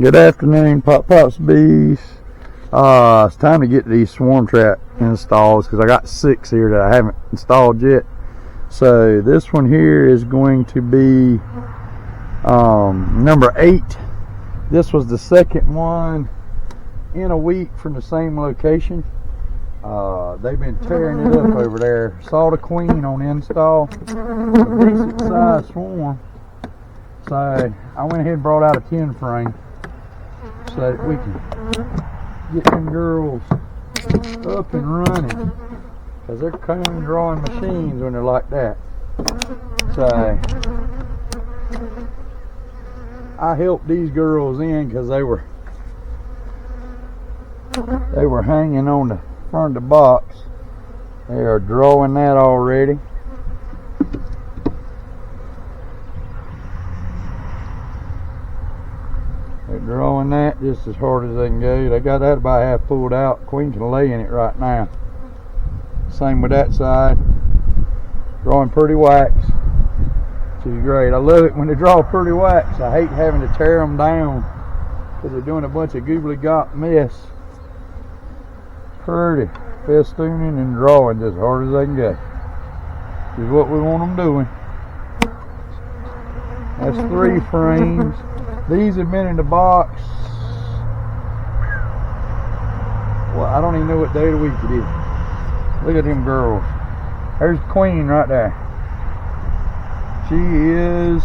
Good afternoon, Pop Pops Bees. It's time to get these swarm trap installs because I got 6 here that I haven't installed yet. So this one here is going to be number 8. This was the second one in a week from the same location. They've been tearing it up over there. Saw the queen on install, a decent sized swarm. So I went ahead and brought out a 10 frame so that we can get them girls up and running, because they're cone drawing machines when they're like that. So I helped these girls in because they were hanging on the front of the box. They are drawing that already. They're drawing that just as hard as they can go. They got that about half pulled out. Queen can lay in it right now. Same with that side. Drawing pretty wax, which is great. I love it when they draw pretty wax. I hate having to tear them down because they're doing a bunch of goobly gop mess. Pretty festooning and drawing just as hard as they can go. Is what we want them doing. That's 3 frames. These have been in the box. Well, I don't even know what day of the week it is. Look at them girls. There's Queen right there. She is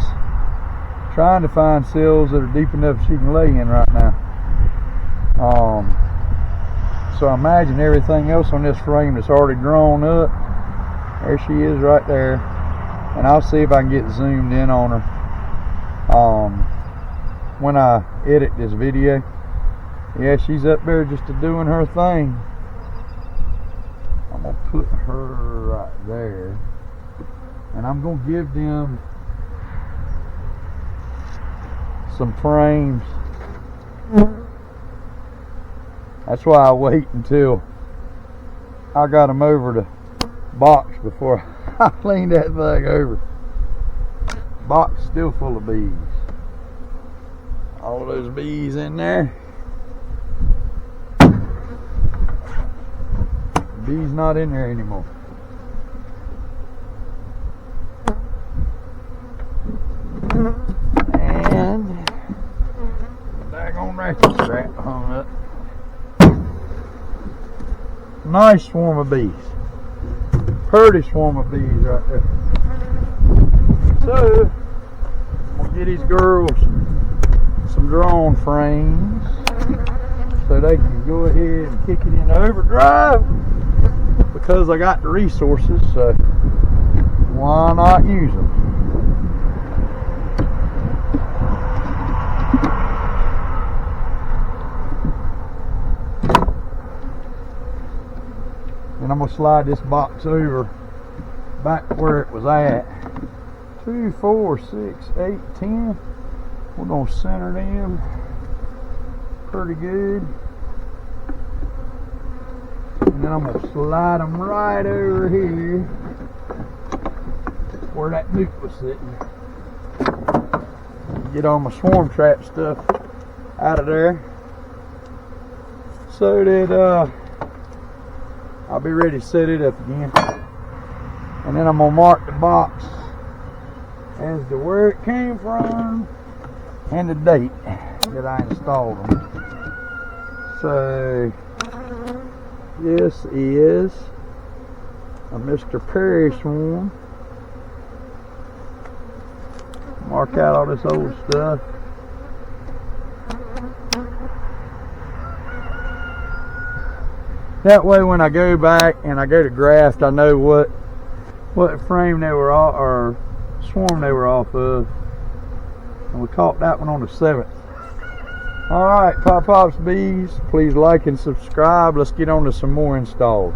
trying to find cells that are deep enough she can lay in right now. So imagine everything else on this frame that's already drawn up. There she is right there. And I'll see if I can get zoomed in on her when I edit this video. Yeah, she's up there just doing her thing. I'm gonna put her right there, and I'm gonna give them some frames. That's why I wait until I got them over the box before I clean that thing over. Box still full of bees. All those bees in there. Bees not in there anymore. And the daggone ratchet strap hung up. Nice swarm of bees. Pretty swarm of bees right there. So I'm gonna get these girls some drawn frames so they can go ahead and kick it in overdrive, because I got the resources, so why not use them? And I'm gonna slide this box over back where it was at. 2, 4, 6, 8, 10. We're gonna center them pretty good. And then I'm gonna slide them right over here where that nuke was sitting. Get all my swarm trap stuff out of there so that I'll be ready to set it up again. And then I'm gonna mark the box as to where it came from and the date that I installed them. So this is a Mr. Perry swarm. Mark out all this old stuff. That way when I go back and I go to graft, I know what frame they were off, or swarm they were off of. And we caught that one on the 7th. Alright, Pop Pops Bees, please like and subscribe. Let's get on to some more installs.